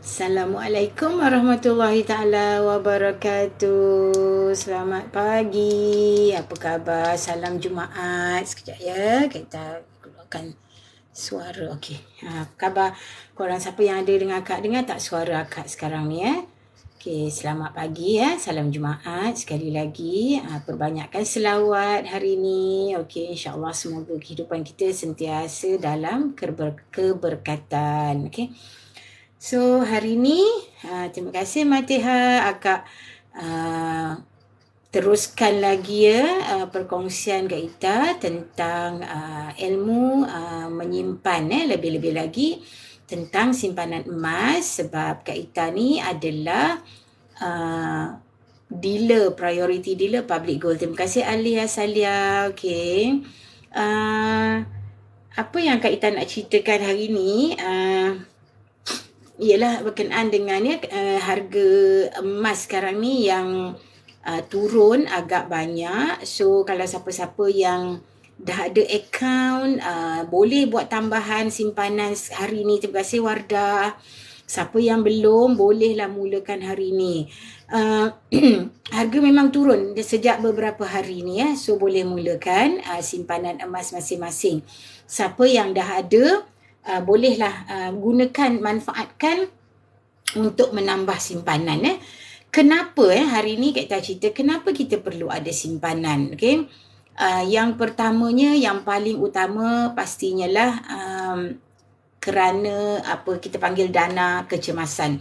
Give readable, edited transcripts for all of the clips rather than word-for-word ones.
Assalamualaikum warahmatullahi taala wabarakatuh. Selamat pagi. Apa khabar? Salam Jumaat. Sekejap ya. Kita keluarkan suara. Okey. Apa khabar? Korang siapa yang ada dengan akak dengar tak suara akak sekarang ni ya? Okey, selamat pagi ya. Salam Jumaat sekali lagi. Perbanyakkan selawat hari ni. Okey, insya-Allah semoga kehidupan kita sentiasa dalam keberkatan. Okey. So hari ni terima kasih Matiha, akak teruskan lagi ya perkongsian Kak Ita tentang ilmu menyimpan lebih-lebih lagi tentang simpanan emas, sebab Kak Ita ni adalah dealer, priority dealer public gold. Terima kasih Alia Salia. Okey. Apa yang Kak Ita nak ceritakan hari ni ialah berkenaan dengan harga emas sekarang ni yang turun agak banyak. So kalau siapa-siapa yang dah ada akaun boleh buat tambahan simpanan hari ni. Terima kasih Wardah. Siapa yang belum bolehlah mulakan hari ni. Harga memang turun sejak beberapa hari ni ya. So boleh mulakan simpanan emas masing-masing. Siapa yang dah ada bolehlah gunakan, manfaatkan untuk menambah simpanan. Kenapa hari ni kita cerita kenapa kita perlu ada simpanan. Okay? Yang pertamanya, yang paling utama pastinya lah kerana apa kita panggil dana kecemasan.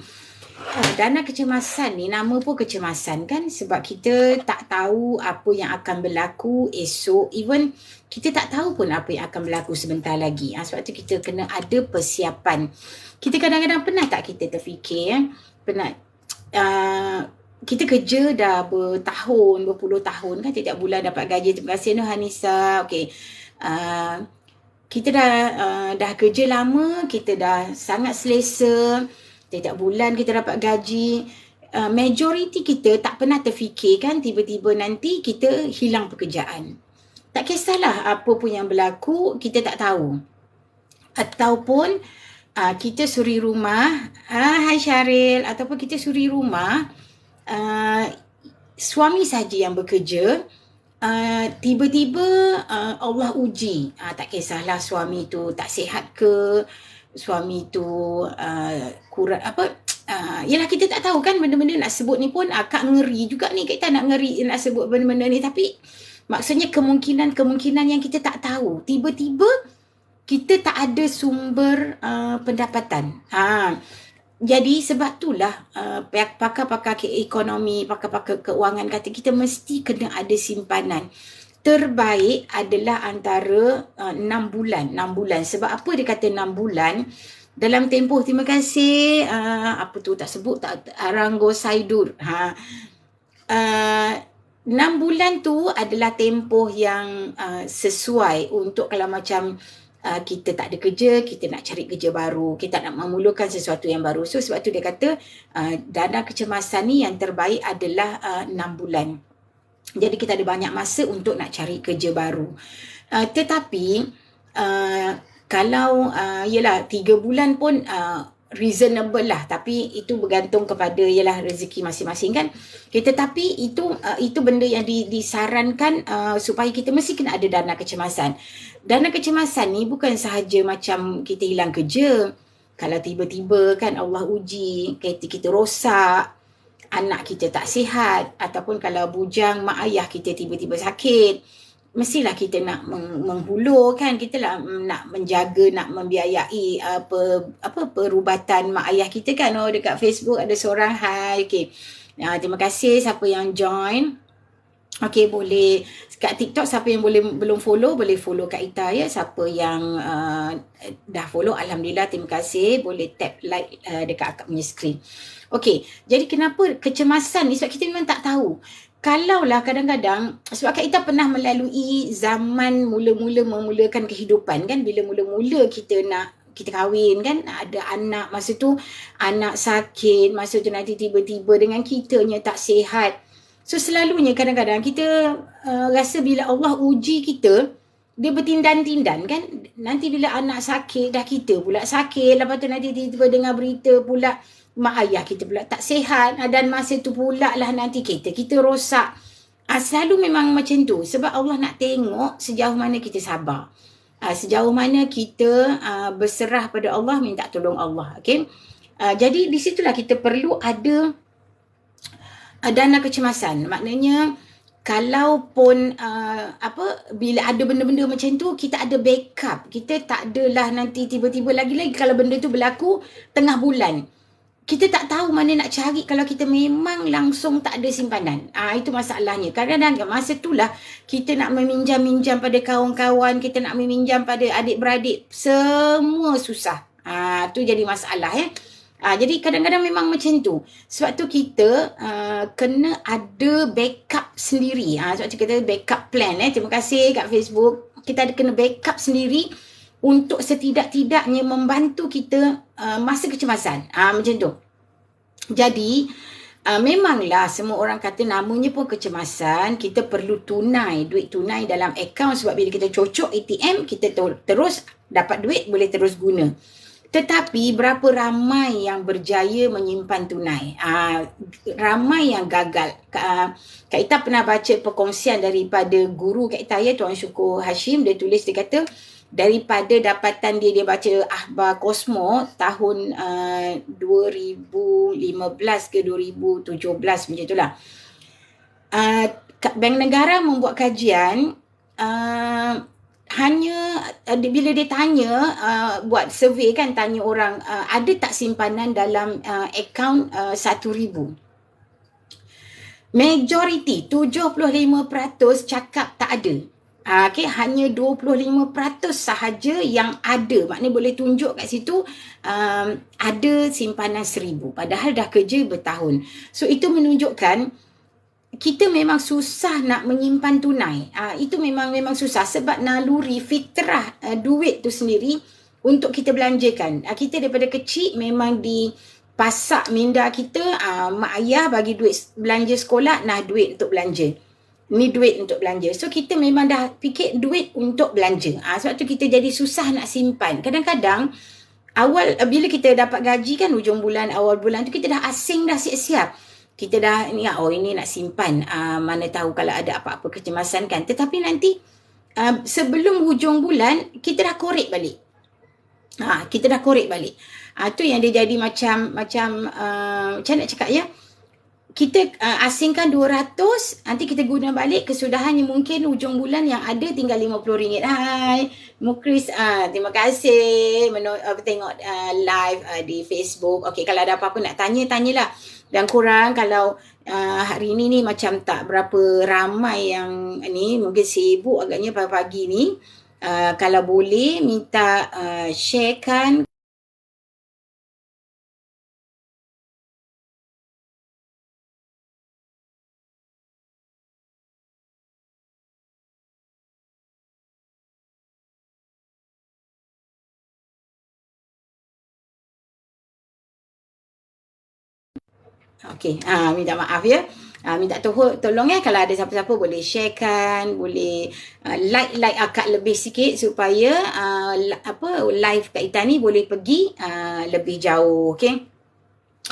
Dana kecemasan ni nama pun kecemasan kan, sebab kita tak tahu apa yang akan berlaku esok. Even kita tak tahu pun apa yang akan berlaku sebentar lagi. Sebab tu kita kena ada persiapan. Kita kadang-kadang pernah tak kita terfikir pernah kita kerja dah bertahun, berpuluh tahun kan, tiap bulan dapat gaji. Terima kasih Hanisa. Okey. Kita dah kerja lama, kita dah sangat selesa. Tiap bulan kita dapat gaji. Majoriti kita tak pernah terfikir kan tiba-tiba nanti kita hilang pekerjaan. Tak kisahlah apa pun yang berlaku, kita tak tahu. Ataupun kita suri rumah, hai Syaril, ataupun kita suri rumah, suami saja yang bekerja, tiba-tiba Allah uji. Tak kisahlah suami tu tak sihat ke, suami tu kurang apa, yalah kita tak tahu kan benda-benda nak sebut ni pun akak ngeri juga ni, kita nak ngeri nak sebut benda-benda ni, tapi maksudnya kemungkinan yang kita tak tahu. Tiba-tiba kita tak ada sumber pendapatan. Jadi sebab itulah pakar-pakar ekonomi, pakar-pakar keuangan kata kita mesti kena ada simpanan. Terbaik adalah antara 6 bulan. 6 bulan. Sebab apa dia kata 6 bulan? Dalam tempoh, terima kasih, apa tu tak sebut, tak Ranggo Saidur. 6 bulan tu adalah tempoh yang sesuai untuk kalau macam kita tak ada kerja, kita nak cari kerja baru, kita nak memulakan sesuatu yang baru. So sebab tu dia kata dana kecemasan ni yang terbaik adalah 6 bulan. Jadi kita ada banyak masa untuk nak cari kerja baru. Tetapi kalau yalah 3 bulan pun reasonable lah, tapi itu bergantung kepada yalah rezeki masing-masing kan. Tetapi itu benda yang disarankan supaya kita mesti kena ada dana kecemasan. Dana kecemasan ni bukan sahaja macam kita hilang kerja. Kalau tiba-tiba kan Allah uji, kereta kita rosak, anak kita tak sihat, ataupun kalau bujang mak ayah kita tiba-tiba sakit, mestilah kita nak menghulur kan, kita lah nak menjaga, nak membiayai perubatan mak ayah kita kan. Dekat Facebook ada seorang, hai, okey. Terima kasih siapa yang join. Okey, boleh kat TikTok siapa yang belum follow boleh follow Kak Ita ya. Siapa yang dah follow, alhamdulillah, terima kasih. Boleh tap like dekat akak punya screen. Okey, jadi kenapa kecemasan ni? Sebab kita memang tak tahu. Kalaulah kadang-kadang, sebab Kak Ita pernah melalui zaman mula-mula memulakan kehidupan kan, bila mula-mula kita kahwin kan, ada anak, masa tu anak sakit, masa tu nanti tiba-tiba dengan kitanya tak sihat. So selalunya kadang-kadang kita rasa bila Allah uji kita, dia bertindan-tindan kan. Nanti bila anak sakit, dah kita pula sakit. Lepas tu nanti tiba-tiba dengar berita pula mak ayah kita pula tak sihat. Dan masa tu pula lah nanti kita rosak. Selalu memang macam tu. Sebab Allah nak tengok sejauh mana kita sabar. Sejauh mana kita berserah pada Allah, minta tolong Allah. Okay? Jadi di situlah kita perlu ada dana kecemasan. Maknanya kalaupun bila ada benda-benda macam tu, kita ada backup. Kita tak adalah nanti tiba-tiba lagi-lagi kalau benda tu berlaku tengah bulan. Kita tak tahu mana nak cari kalau kita memang langsung tak ada simpanan. Itu masalahnya. Kadang-kadang masa itulah kita nak meminjam-minjam pada kawan-kawan, kita nak meminjam pada adik-beradik, semua susah. Tu jadi masalah jadi kadang-kadang memang macam tu. Sebab tu kita kena ada backup sendiri. Sebab tu kita backup plan. Terima kasih kat Facebook. Kita ada kena backup sendiri untuk setidak-tidaknya membantu kita masa kecemasan. Macam tu. Jadi memanglah semua orang kata namanya pun kecemasan, kita perlu duit tunai dalam akaun, sebab bila kita cocok ATM, kita terus dapat duit, boleh terus guna. Tetapi berapa ramai yang berjaya menyimpan tunai? Ramai yang gagal. Kak Ita pernah baca perkongsian daripada guru Kak Ita, Tuan Syukur Hashim. Dia tulis, dia kata daripada dapatan dia baca Akhbar Kosmo tahun 2015 ke 2017 macam itulah. Bank Negara membuat kajian, hanya bila dia tanya, buat survey kan, tanya orang ada tak simpanan dalam akaun 1,000. Majoriti 75% cakap tak ada. Hanya 25% sahaja yang ada. Maknanya boleh tunjuk kat situ ada simpanan 1,000. Padahal dah kerja bertahun. So itu menunjukkan kita memang susah nak menyimpan tunai. Itu memang susah sebab naluri fitrah duit tu sendiri untuk kita belanjakan. Kita daripada kecil memang dipasak minda kita, mak ayah bagi duit belanja sekolah, duit untuk belanja. Ni duit untuk belanja. So kita memang dah fikir duit untuk belanja. Sebab tu kita jadi susah nak simpan. Kadang-kadang awal bila kita dapat gaji kan, hujung bulan, awal bulan tu kita dah asing, dah siap-siap. Kita dah ini nak simpan, mana tahu kalau ada apa-apa kecemasan kan. Tetapi nanti sebelum hujung bulan kita dah korek balik. Kita dah korek balik. Tu yang dia jadi macam nak cakap ya. Kita asingkan 200, nanti kita guna balik, kesudahannya mungkin hujung bulan yang ada tinggal RM50. Hai Mukris, terima kasih tengok live di Facebook. Okey, kalau ada apa-apa nak tanyalah. Dan korang kalau hari ni macam tak berapa ramai yang ni, mungkin sibuk agaknya pagi-pagi ni, kalau boleh minta sharekan. Okey, minta maaf ya. Minta tolong ya, kalau ada siapa-siapa boleh sharekan, boleh like akak lebih sikit supaya live Kak Ita ni boleh pergi lebih jauh. Okey.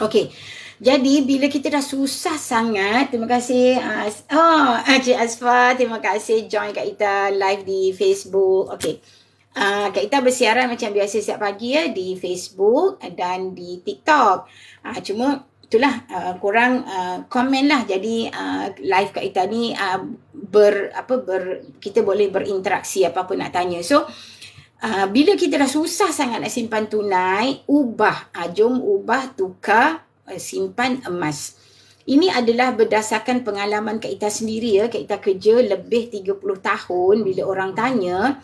Okey. Jadi bila kita dah susah sangat, terima kasih Cik Asfa, terima kasih join Kak Ita live di Facebook. Okey. Kak Ita bersiaran macam biasa setiap pagi ya di Facebook dan di TikTok. Cuma itulah korang komen lah, jadi live Kak Ita ni kita boleh berinteraksi apa-apa nak tanya. So bila kita dah susah sangat nak simpan tunai, jom ubah tukar simpan emas. Ini adalah berdasarkan pengalaman Kak Ita sendiri ya. Kak Ita kerja lebih 30 tahun. Bila orang tanya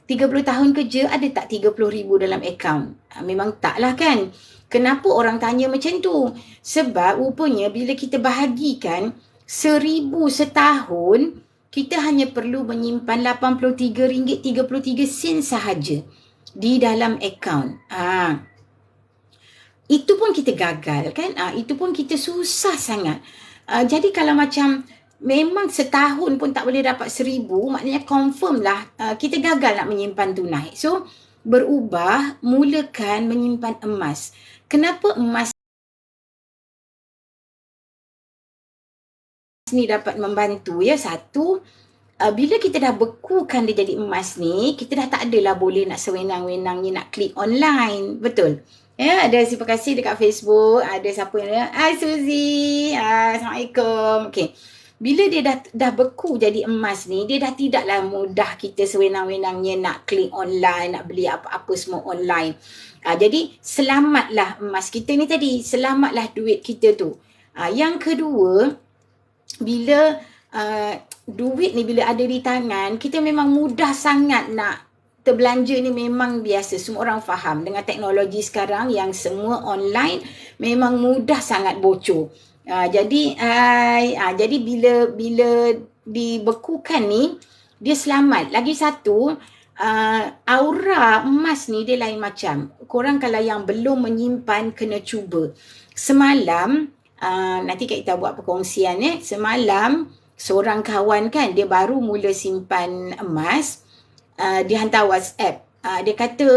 30 tahun kerja, ada tak 30,000 dalam akaun? Memang tak lah kan. Kenapa orang tanya macam tu? Sebab rupanya bila kita bahagikan 1,000 setahun, kita hanya perlu menyimpan RM83.33 sahaja di dalam akaun. Itu pun kita gagal kan? Itu pun kita susah sangat. Jadi kalau macam memang setahun pun tak boleh dapat 1,000, maknanya confirm lah kita gagal nak menyimpan tunai. So, berubah, mulakan menyimpan emas. Kenapa emas ni dapat membantu? Ya, satu, bila kita dah bekukan dia jadi emas ni, kita dah tak adalah boleh nak sewenang-wenangnya nak klik online. Betul? Ya, ada terima kasih dekat Facebook. Ada siapa yang Hai Suzy. Assalamualaikum. Okay. Bila dia dah beku jadi emas ni, dia dah tidaklah mudah kita sewenang-wenangnya nak klik online, nak beli apa-apa semua online. Jadi, selamatlah emas kita ni tadi. Selamatlah duit kita tu. Yang kedua, bila duit ni bila ada di tangan, kita memang mudah sangat nak terbelanja ni memang biasa. Semua orang faham dengan teknologi sekarang yang semua online memang mudah sangat bocor. Jadi bila dibekukan ni dia selamat. Lagi satu, aura emas ni dia lain macam. Korang kalau yang belum menyimpan kena cuba. Semalam nanti kita buat perkongsian semalam seorang kawan kan dia baru mula simpan emas, dia hantar WhatsApp. Dia kata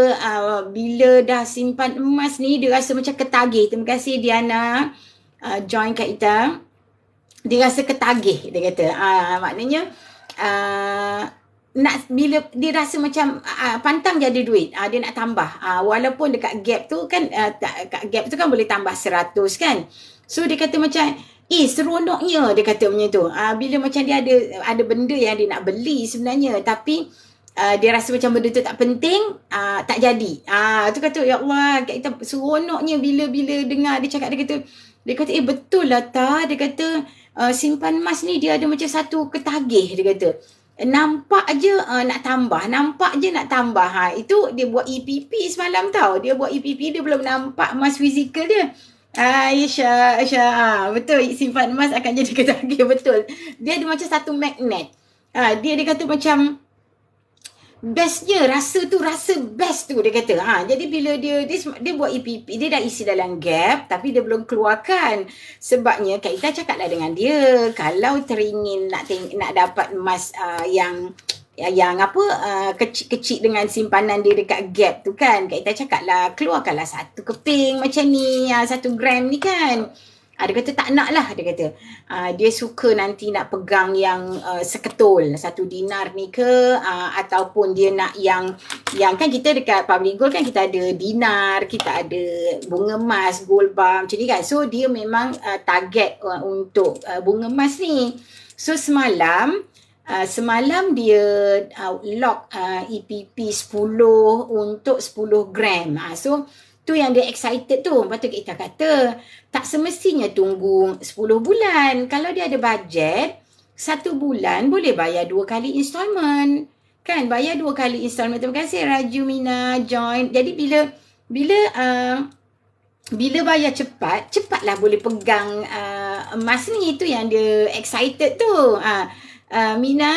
bila dah simpan emas ni dia rasa macam ketagih. Terima kasih Diana join kat kita. Dia rasa ketagih dia kata. Maknanya nak bila dia rasa macam pantang je ada duit, dia nak tambah. Walaupun dekat gap tu kan kat gap tu kan boleh tambah 100 kan. So dia kata macam seronoknya dia kata macam tu. Bila macam dia ada benda yang dia nak beli sebenarnya tapi dia rasa macam benda tu tak penting, tak jadi. Tu kata ya Allah, kita seronoknya bila dengar dia cakap. Dia kata betul lah ta. Dia kata simpan emas ni dia ada macam satu ketagih. Dia kata nampak je nak tambah, nampak je nak tambah. Itu dia buat EPP semalam tau. Dia buat EPP, dia belum nampak emas fizikal dia. Aisyah, betul, simpan emas akan jadi ketagih. Betul, dia ada macam satu magnet. Dia kata macam bestnya, rasa best tu dia kata. Jadi bila dia buat EPP, dia dah isi dalam gap tapi dia belum keluarkan. Sebabnya Kak Ita cakaplah dengan dia, kalau teringin nak dapat emas yang kecil-kecil dengan simpanan dia dekat gap tu kan, Kak Ita cakaplah keluarkanlah satu keping macam ni, 1 gram ni kan. Dia kata tak nak lah, dia kata. Dia suka nanti nak pegang yang seketul, 1 dinar ni ke, ataupun dia nak yang kan kita dekat Public Gold kan kita ada dinar, kita ada bunga emas, gold bar macam ni kan. So dia memang target untuk bunga emas ni. So semalam dia lock EPP 10 untuk 10 gram. So tu yang dia excited tu. Lepas tu kita kata tak semestinya tunggu 10 bulan. Kalau dia ada bajet 1 bulan boleh bayar 2 kali installment. Kan bayar 2 kali installment. Terima kasih Raju Mina join. Jadi bila bayar cepatlah boleh pegang emas ni. Itu yang dia excited tu. Mina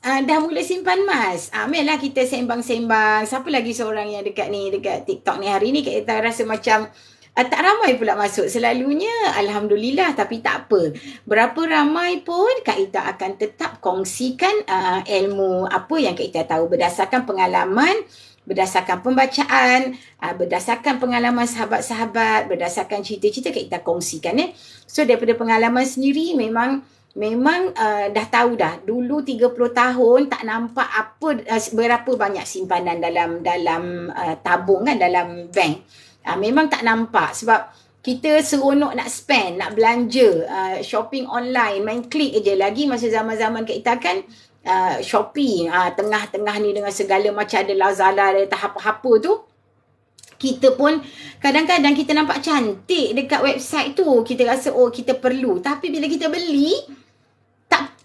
dah mula simpan emas. Amelah kita sembang-sembang. Siapa lagi seorang yang dekat TikTok ni hari ni kita rasa macam tak ramai pula masuk. Selalunya Alhamdulillah, tapi tak apa. Berapa ramai pun Kak Ita akan tetap kongsikan ilmu apa yang Kak Ita tahu berdasarkan pengalaman, berdasarkan pembacaan, berdasarkan pengalaman sahabat-sahabat, berdasarkan cerita-cerita Kak Ita kongsikan. So daripada pengalaman sendiri memang dah tahu dah. Dulu 30 tahun tak nampak berapa banyak simpanan dalam tabung kan, dalam bank. Memang tak nampak sebab kita seronok nak spend, nak belanja, shopping online, main klik je. Lagi masa zaman-zaman kita kan Shopee, tengah-tengah ni dengan segala macam ada Lazada, ada apa-apa tu. Kita pun kadang-kadang kita nampak cantik dekat website tu. Kita rasa kita perlu. Tapi bila kita beli,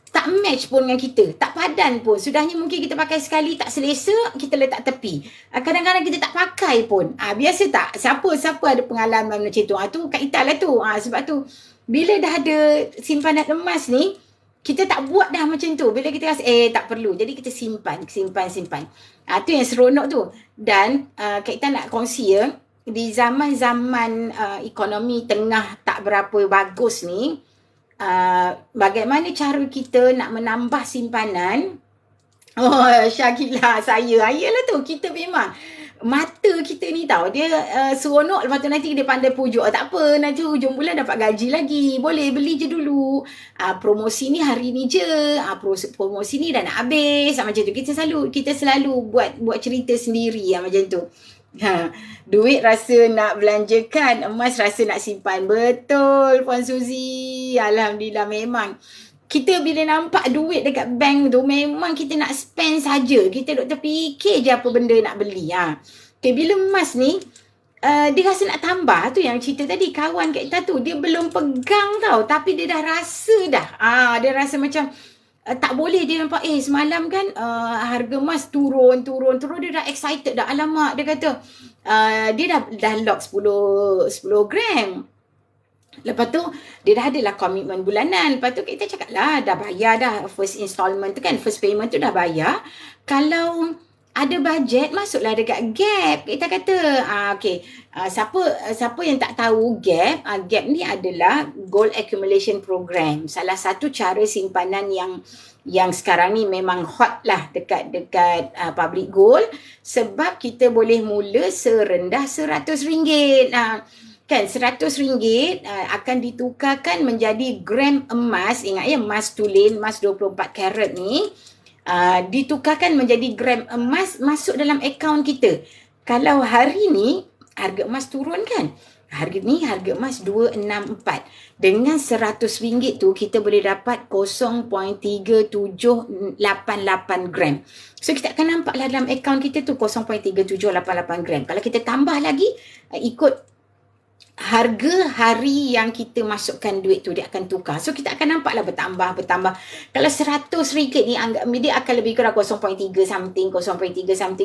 tak match pun dengan kita. Tak padan pun. Sudahnya mungkin kita pakai sekali, tak selesa, kita letak tepi. Kadang-kadang kita tak pakai pun. Biasa tak? Siapa ada pengalaman macam tu? Tu Kak Ita lah tu. Sebab tu, bila dah ada simpanan emas ni, kita tak buat dah macam tu. Bila kita rasa, tak perlu. Jadi kita simpan. Tu yang seronok tu. Dan Kak Ita nak kongsi di zaman-zaman ekonomi tengah tak berapa bagus ni, bagaimana cara kita nak menambah simpanan. Oh, Syakila, saya. Ayalah tu, kita memang mata kita ni tahu dia seronok, lepas tu nanti dia pandai pujuk. Tak apa, nanti hujung bulan dapat gaji lagi. Boleh beli je dulu. Promosi ni hari ni je. Promosi ni dah nak habis. Macam tu. Kita selalu buat cerita sendiri macam tu. Duit rasa nak belanjakan, emas rasa nak simpan. Betul, Puan Suzy. Alhamdulillah, memang. Kita bila nampak duit dekat bank tu, memang kita nak spend saja. Kita duk terfikir je apa benda nak beli. Okay, bila emas ni, dia rasa nak tambah. Tu yang cerita tadi, kawan kat kita tu, dia belum pegang tau. Tapi dia dah rasa dah. Dia rasa macam, tak boleh. Dia nampak, semalam kan harga emas turun. Dia dah excited dah. Alamak, dia kata, dia dah lock 10 gram. Lepas tu, dia dah adalah komitmen bulanan. Lepas tu, kita cakap lah, dah bayar dah. First installment tu kan, first payment tu dah bayar. Kalau ada bajet, masuklah dekat Gap. Kita kata, okay. Siapa yang tak tahu Gap, Gap ni adalah Gold Accumulation Program. Salah satu cara simpanan yang sekarang ni memang hot lah dekat public gold. Sebab kita boleh mula serendah RM100. Kan RM100 akan ditukarkan menjadi gram emas. Ingat ya, emas tulen, emas 24 karat ni. Ditukarkan menjadi gram emas masuk dalam akaun kita. Kalau hari ni harga emas turun kan. Harga emas 264. Dengan RM100 tu kita boleh dapat 0.3788 gram. So kita akan nampak lah dalam akaun kita tu 0.3788 gram. Kalau kita tambah lagi ikut harga hari yang kita masukkan duit tu, dia akan tukar. So kita akan nampaklah bertambah. Kalau RM100 ni anggap dia akan lebih kurang 0.3 something.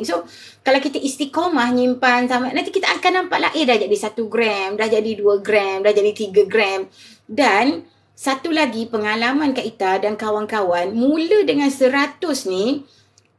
So kalau kita istiqomah nyimpan sama, nanti kita akan nampaklah dah jadi 1 gram, dah jadi 2 gram, dah jadi 3 gram. Dan satu lagi pengalaman Kak Ita dan kawan-kawan, mula dengan 100 ni,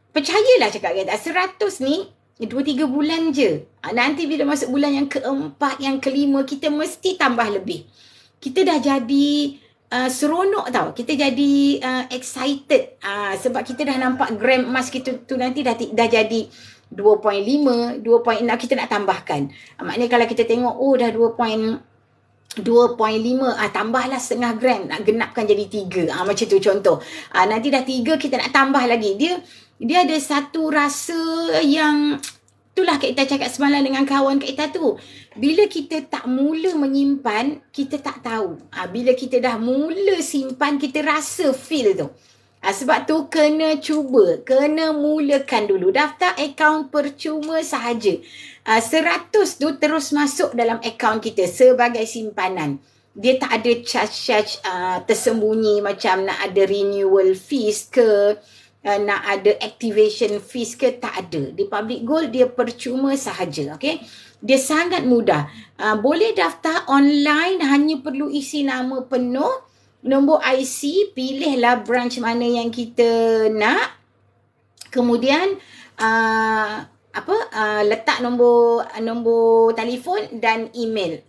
percayalah cakap kata, 100 ni 2-3 bulan je. Nanti bila masuk bulan yang keempat, yang kelima, kita mesti tambah lebih. Kita dah jadi seronok tau. Kita jadi excited. Sebab kita dah nampak gram emas kita tu nanti dah jadi 2.5, 2.6. Kita nak tambahkan. Maknanya kalau kita tengok, dah 2.5, tambahlah setengah gram. Nak genapkan jadi 3. Macam tu contoh. Nanti dah 3, kita nak tambah lagi. Dia ada satu rasa yang, itulah kita cakap semalam dengan kawan kita tu. Bila kita tak mula menyimpan, kita tak tahu. Bila kita dah mula simpan, kita rasa feel tu. Sebab tu kena cuba, kena mulakan dulu. Daftar akaun percuma sahaja. 100 tu terus masuk dalam akaun kita sebagai simpanan. Dia tak ada charge tersembunyi macam nak ada renewal fees ke, nak ada activation fees ke, tak ada. Di Public Gold dia percuma sahaja, okey. Dia sangat mudah. Boleh daftar online, hanya perlu isi nama penuh, nombor IC, pilihlah branch mana yang kita nak. Kemudian letak nombor telefon dan email.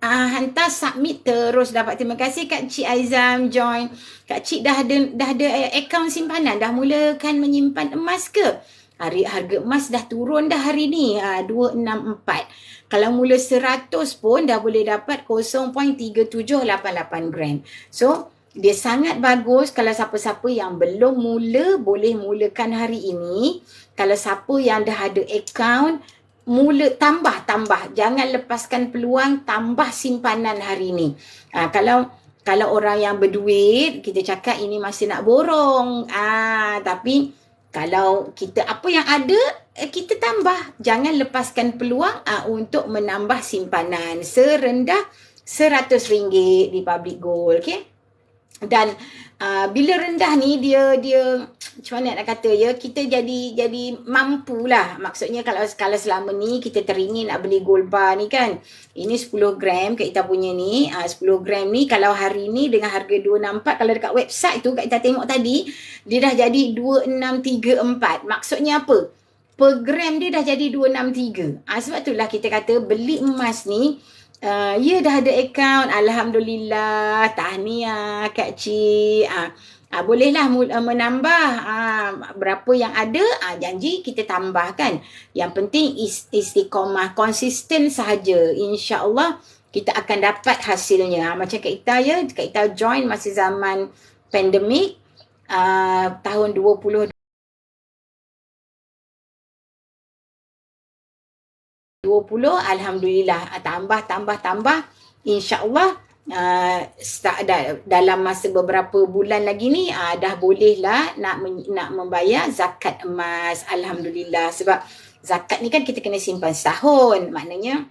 Hantar submit terus dapat. Terima kasih Kak Cik Aizam join. Kak Cik dah ada akaun simpanan, dah mulakan menyimpan emas ke? Harga emas dah turun dah hari ni, 264. Kalau mula 100 pun dah boleh dapat 0.3788 gram. So dia sangat bagus. Kalau siapa-siapa yang belum mula, boleh mulakan hari ini. Kalau siapa yang dah ada akaun, mula tambah. Jangan lepaskan peluang, tambah simpanan hari ni. Kalau orang yang berduit, kita cakap ini masih nak borong. Tapi kalau kita apa yang ada, kita tambah. Jangan lepaskan peluang untuk menambah simpanan serendah RM100 di Public Gold. Okay? Dan bila rendah ni dia macam mana nak kata ya, kita jadi mampulah. Maksudnya kalau selama ni kita teringin nak beli gold bar ni kan, ini 10 gram kita punya ni, 10 gram ni kalau hari ni dengan harga 264, kalau dekat website tu kita tengok tadi, dia dah jadi 2634. Maksudnya apa? Per gram dia dah jadi 263. Sebab itulah kita kata beli emas ni Ya dah ada akaun. Alhamdulillah. Tahniah Kak Cik. Bolehlah menambah berapa yang ada, janji kita tambahkan. Yang penting istiqomah, konsisten sahaja. InsyaAllah kita akan dapat hasilnya. Macam Kak Ita ya, Kak Ita join masa zaman pandemik tahun 2020, Alhamdulillah, tambah, insyaAllah dalam masa beberapa bulan lagi ni dah boleh lah nak membayar zakat emas. Alhamdulillah, sebab zakat ni kan kita kena simpan setahun, maknanya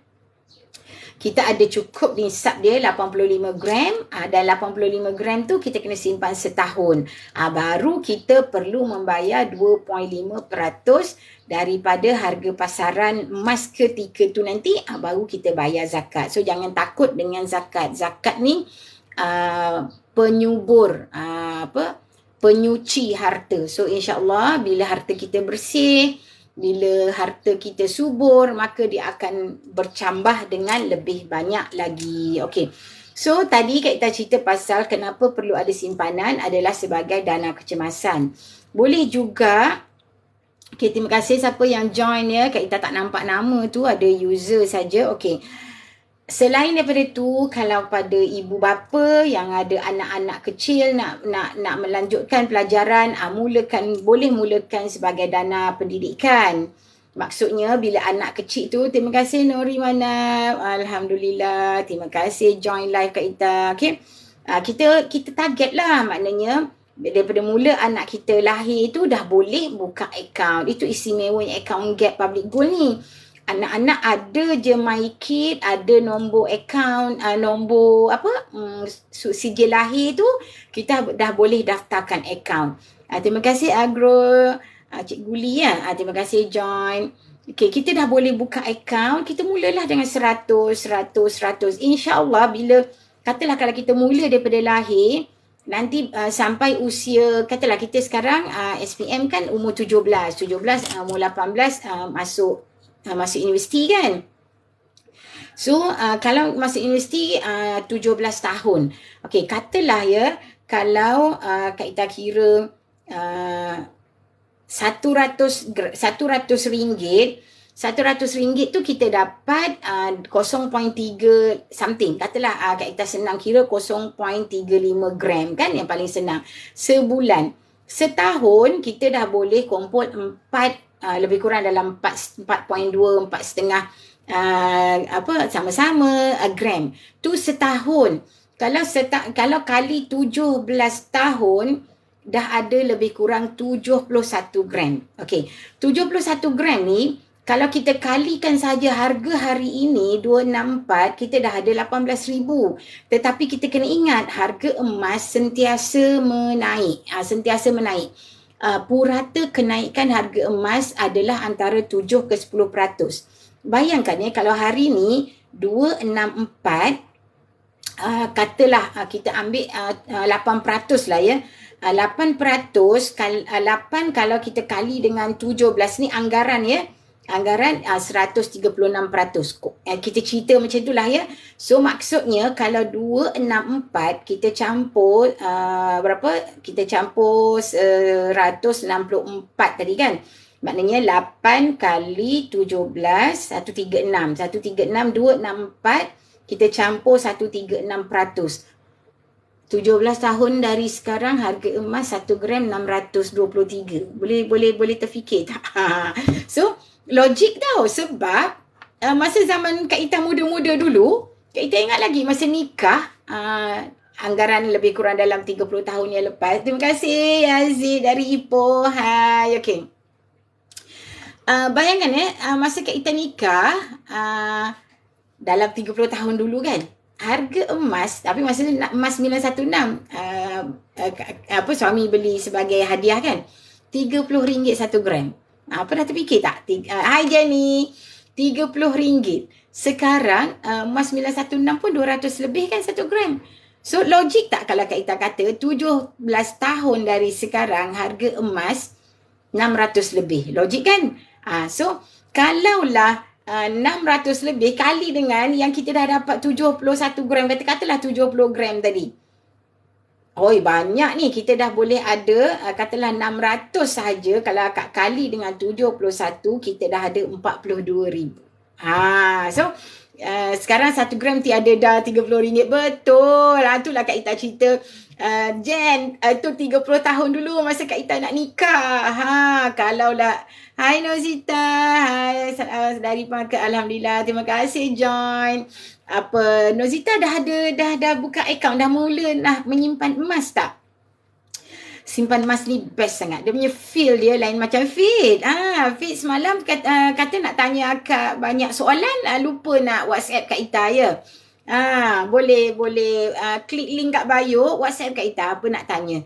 kita ada cukup nisab dia 85 gram dan 85 gram tu kita kena simpan setahun. Baru kita perlu membayar 2.5% daripada harga pasaran emas ketika tu nanti, baru kita bayar zakat. So jangan takut dengan zakat. Zakat ni penyubur, penyuci harta. So insyaAllah bila harta kita bersih, bila harta kita subur, maka dia akan bercambah dengan lebih banyak lagi. Okey. So tadi Kak Ita cerita pasal kenapa perlu ada simpanan adalah sebagai dana kecemasan. Boleh juga, okay, terima kasih siapa yang join ya. Kak Ita tak nampak nama tu, ada user saja. Okey. Selain daripada tu, kalau pada ibu bapa yang ada anak-anak kecil nak melanjutkan pelajaran, boleh mulakan sebagai dana pendidikan. Maksudnya bila anak kecil tu, terima kasih Nuri Manap, alhamdulillah, terima kasih join live Kak Ita. Okay. Kita target lah, maknanya daripada mula anak kita lahir tu dah boleh buka akaun. Itu istimewanya akaun Gap Public Gold ni. Anak-anak ada je MyKid, ada nombor akaun, nombor sijil lahir tu, kita dah boleh daftarkan akaun. Terima kasih Agro, Cik Guli ya. Terima kasih join. Okay, kita dah boleh buka akaun, kita mulalah dengan 100. InsyaAllah bila, katalah kalau kita mula daripada lahir, nanti sampai usia, katalah kita sekarang SPM kan umur 17, umur 18 masuk universiti kan. So kalau masuk universiti 17 tahun. Okey, katalah ya, kalau Kak Ita kira RM100 tu kita dapat 0.3 something. Katalah Kak Ita senang kira 0.35 gram kan, yang paling senang. Sebulan. Setahun kita dah boleh kumpul 4 lebih kurang dalam 4.2, 4.5 sama-sama gram. Tu setahun. Kalau kali 17 tahun dah ada lebih kurang 71 gram. Okey. 71 gram ni kalau kita kalikan saja harga hari ini 264, kita dah ada 18,000. Tetapi kita kena ingat harga emas sentiasa menaik. Purata kenaikan harga emas adalah antara 7 ke 10%. Bayangkan ya, kalau hari ni 264, katalah kita ambil 8% lah ya. 8% 8 kalau kita kali dengan 17 ni anggaran ya. Anggaran 136%. Kita cerita macam itulah ya. So maksudnya kalau 264 kita campur berapa? Kita campur 164 tadi kan. Maknanya 8 kali 17 136. 136 264 kita campur 136%. 17 tahun dari sekarang harga emas 1 gram 623. Boleh terfikir tak? So logik tau, sebab masa zaman Kak Ita muda-muda dulu, Kak Ita ingat lagi masa nikah, anggaran lebih kurang dalam 30 tahun yang lepas. Terima kasih Aziz dari Ipoh. Hai, okey. Bayangkan masa Kak Ita nikah, dalam 30 tahun dulu kan, harga emas, tapi masa tu emas 916, suami beli sebagai hadiah kan, RM30 1 gram. Pernah terfikir tak? Hai Jenny, RM30. Sekarang emas 916 pun 200 lebih kan 1 gram. So logik tak kalau Kak Ita kata 17 tahun dari sekarang harga emas 600 lebih. Logik kan? So kalaulah 600 lebih kali dengan yang kita dah dapat 71 gram. Katalah 70 gram tadi. Oi, banyak ni. Kita dah boleh ada, katalah 600 sahaja. Kalau akak kali dengan 71, kita dah ada 42,000. So, sekarang 1 gram tiada dah RM30. Betul. Itulah Kak Ita cerita. Jen, tu 30 tahun dulu masa Kak Ita nak nikah. Kalaulah. Hai Nozita. Hai dari Pangkat. Alhamdulillah. Terima kasih join. Nozita dah buka akaun, dah mula nak menyimpan emas tak? Simpan emas ni best sangat. Dia punya feel dia lain macam Fit. Fit semalam kata nak tanya akak banyak soalan, lupa nak WhatsApp Kak Ita ya. Boleh klik link kat bio, WhatsApp Kak Ita apa nak tanya.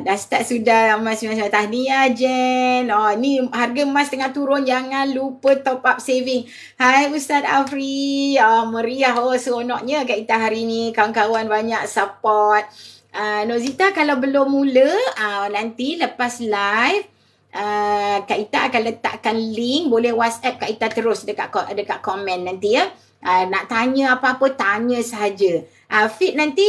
Dah start sudah emas. Tahniah Jen. Ni harga emas tengah turun, jangan lupa top up saving. Hai Ustaz Afri. Meriah, seronoknya Kak Ita hari ni. Kawan-kawan banyak support. Nozita kalau belum mula, nanti lepas live, Kak Ita akan letakkan link, boleh WhatsApp Kak Ita terus dekat komen nanti ya. Nak tanya apa-apa, tanya sahaja. Fit nanti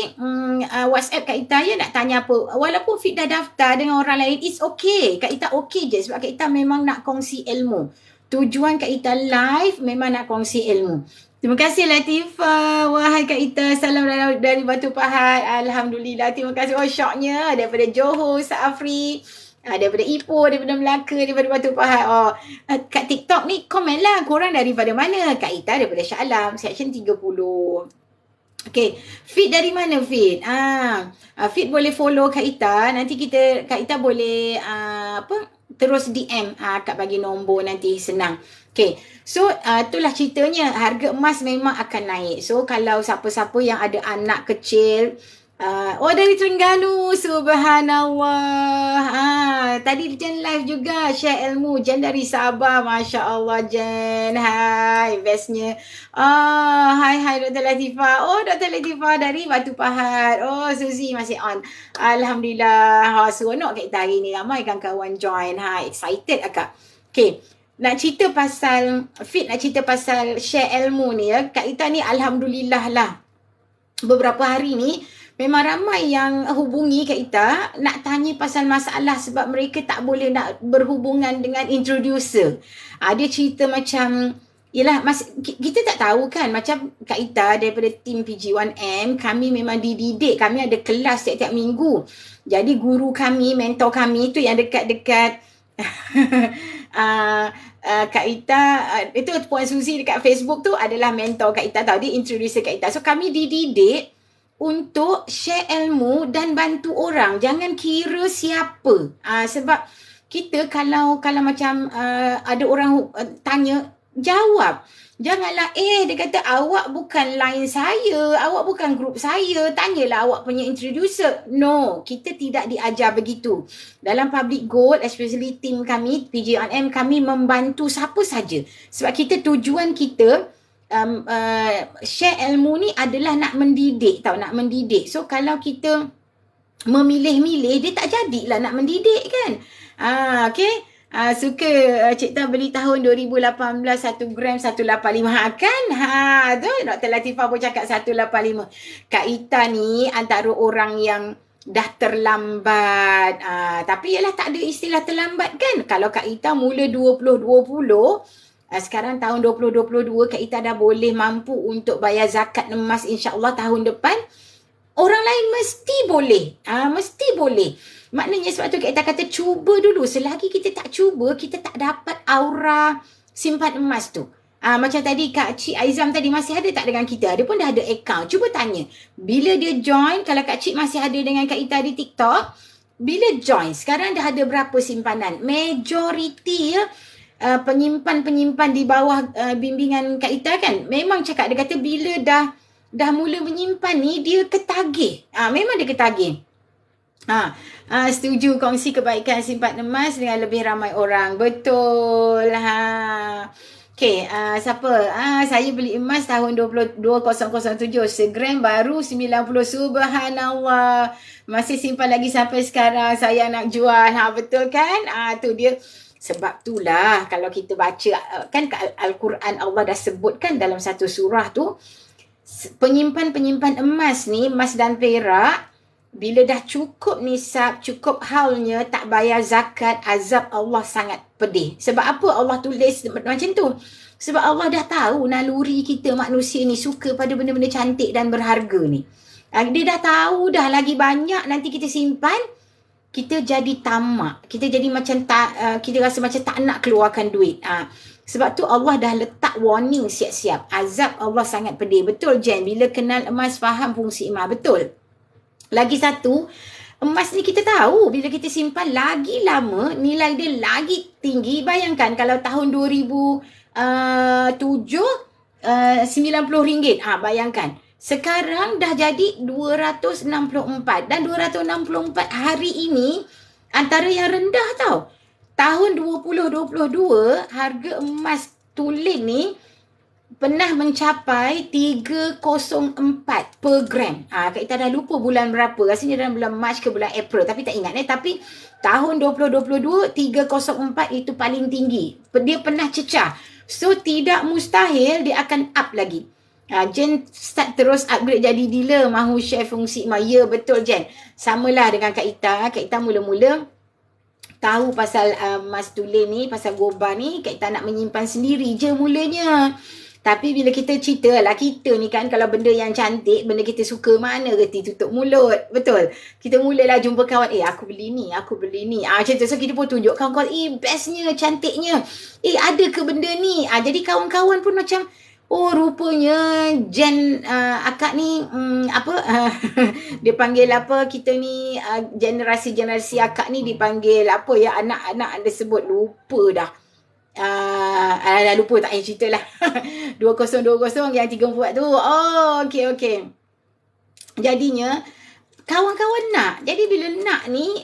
WhatsApp Kak Ita ya, nak tanya apa. Walaupun Fit dah daftar dengan orang lain, it's okay. Kak Ita okay je sebab Kak Ita memang nak kongsi ilmu. Tujuan Kak Ita live memang nak kongsi ilmu. Terima kasih Latifah. Wahai Kak Ita, salam dari Batu Pahat. Alhamdulillah, terima kasih. Syoknya daripada Johor, Sa'afri. Daripada Ipoh, daripada Melaka, daripada Batu Pahat. Kat TikTok ni komen lah, korang daripada mana? Kak Ita daripada Shah Alam, section 30. Okay, Fit dari mana Fit? Fit boleh follow Kak Ita. Nanti Kak Ita boleh terus DM. Kak bagi nombor nanti, senang. Okay, so itulah ceritanya. Harga emas memang akan naik. So kalau siapa-siapa yang ada anak kecil, dari Terengganu, subhanallah. Tadi Jen live juga, share ilmu. Jen dari Sabah, Masya Allah Jen. Hai, bestnya. Hai Dr. Latifah. Dr. Latifah dari Batu Pahat. Suzy masih on. Alhamdulillah. Seronok Kak Ita hari ni. Ramai kawan-kawan join. Excited akak. Okay. Nak cerita pasal share ilmu ni ya. Kak Ita ni alhamdulillah lah. Beberapa hari ni memang ramai yang hubungi Kak Ita nak tanya pasal masalah sebab mereka tak boleh nak berhubungan dengan introducer. Dia cerita macam, yelah, kita tak tahu kan, macam Kak Ita daripada tim PG1M, kami memang dididik, kami ada kelas setiap minggu. Jadi guru kami, mentor kami tu yang dekat-dekat Kak Ita, itu Puan Suzy dekat Facebook tu adalah mentor Kak Ita tau, dia introducer Kak Ita. So kami dididik untuk share ilmu dan bantu orang. Jangan kira siapa. Sebab kita kalau macam ada orang tanya, jawab. Janganlah dia kata awak bukan line saya, awak bukan grup saya, tanyalah awak punya introducer. No, kita tidak diajar begitu. Dalam public goal, especially team kami PG1M, kami membantu siapa saja. Sebab tujuan kita share ilmu ni adalah nak mendidik tau, nak mendidik. So kalau kita memilih-milih, dia tak jadilah nak mendidik kan. Okay. Suka Cik Tan beli tahun 2018 1 gram 185 kan? Tu Dr. Latifah pun cakap 185. Kak Ita ni antara orang yang dah terlambat. Tapi ialah tak ada istilah terlambat kan? Kalau Kak Ita mula 2020, sekarang tahun 2022, Kak Ita dah boleh mampu untuk bayar zakat emas insya-Allah tahun depan. Orang lain mesti boleh. Mesti boleh. Maknanya sebab tu Kak Ita kata cuba dulu. Selagi kita tak cuba, kita tak dapat aura simpan emas tu. Macam tadi Kak Cik Aizam tadi masih ada tak dengan kita? Dia pun dah ada account. Cuba tanya. Bila dia join, kalau Kak Cik masih ada dengan Kak Ita di TikTok, bila join, sekarang dah ada berapa simpanan? Majority penyimpan-penyimpan di bawah bimbingan Kak Ita kan, memang cakap, dia kata bila dah mula menyimpan ni, dia ketagih. Memang dia ketagih. Setuju, kongsi kebaikan simpan emas dengan lebih ramai orang. Betul. Okay, siapa? Saya beli emas tahun 2007. Segram baru 90. Subhanallah. Masih simpan lagi sampai sekarang. Saya nak jual. Betul kan? Tu dia. Sebab itulah kalau kita baca kan Al-Quran, Allah dah sebutkan dalam satu surah tu, penyimpan-penyimpan emas ni, emas dan perak, bila dah cukup nisab, cukup haulnya, tak bayar zakat, azab Allah sangat pedih. Sebab apa Allah tulis macam tu? Sebab Allah dah tahu naluri kita manusia ni suka pada benda-benda cantik dan berharga ni. Dia dah tahu dah lagi banyak nanti kita simpan, kita jadi tamak. Kita jadi macam kita rasa macam tak nak keluarkan duit. Sebab tu Allah dah letak warning siap-siap. Azab Allah sangat pedih. Betul Jen, bila kenal emas faham fungsi emas. Betul. Lagi satu, emas ni kita tahu bila kita simpan lagi lama nilai dia lagi tinggi. Bayangkan kalau tahun 2007 RM90. Bayangkan. Sekarang dah jadi 264 dan 264 hari ini antara yang rendah tau. Tahun 2022 harga emas tulen ni pernah mencapai 304 per gram. Kak Ita dah lupa bulan berapa. Rasanya dalam bulan Mac ke bulan April. Tapi tak ingat. Tapi tahun 2022, 304 itu paling tinggi. Dia pernah cecah. So, tidak mustahil dia akan up lagi. Jen start terus upgrade jadi dealer. Mahu share fungsi emas. Ya, betul Jen. Samalah dengan Kak Ita. Kak Ita mula-mula tahu pasal emas tulen ni, pasal goba ni. Kak Ita nak menyimpan sendiri je mulanya. Tapi bila kita cerita lah, kita ni kan kalau benda yang cantik, benda kita suka, mana reti tutup mulut. Betul. Kita mulalah jumpa kawan, aku beli ni, aku beli ni. Macam tu. So kita pun tunjuk kawan-kawan, bestnya, cantiknya. Ada ke benda ni? Jadi kawan-kawan pun macam, oh rupanya Jen akak ni dia panggil apa, kita ni generasi-generasi akak ni dipanggil apa ya, anak-anak ada sebut, lupa dah. Dah lupa, tak payah cerita lah. 2020 yang 34 tu. Oh, okey. Jadinya kawan-kawan nak. Jadi bila nak ni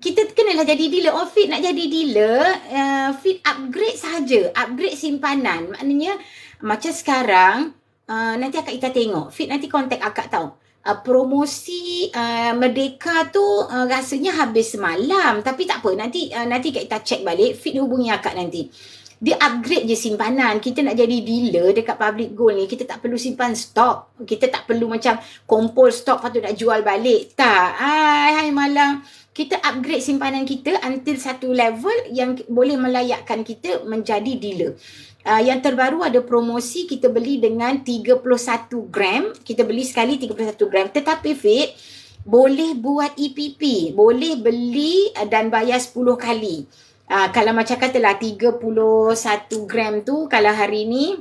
kita kenalah jadi dealer. Fit nak jadi dealer, Fit upgrade saja. Upgrade simpanan. Maknanya macam sekarang, nanti akak Ita tengok. Fit nanti kontak akak tau. Promosi Merdeka tu rasanya habis semalam. Tapi tak apa, nanti Kak Ita check balik. Fit hubungi akak nanti. Dia upgrade je simpanan. Kita nak jadi dealer dekat Public Gold ni, kita tak perlu simpan stok. Kita tak perlu macam kumpul stok lepas tu nak jual balik. Tak. Hai malang. Kita upgrade simpanan kita until satu level yang boleh melayakkan kita menjadi dealer. Yang terbaru ada promosi, kita beli dengan 31 gram. Kita beli sekali 31 gram. Tetapi Fit, boleh buat EPP. Boleh beli dan bayar 10 kali. Kalau macam katalah 31 gram tu, kalau hari ni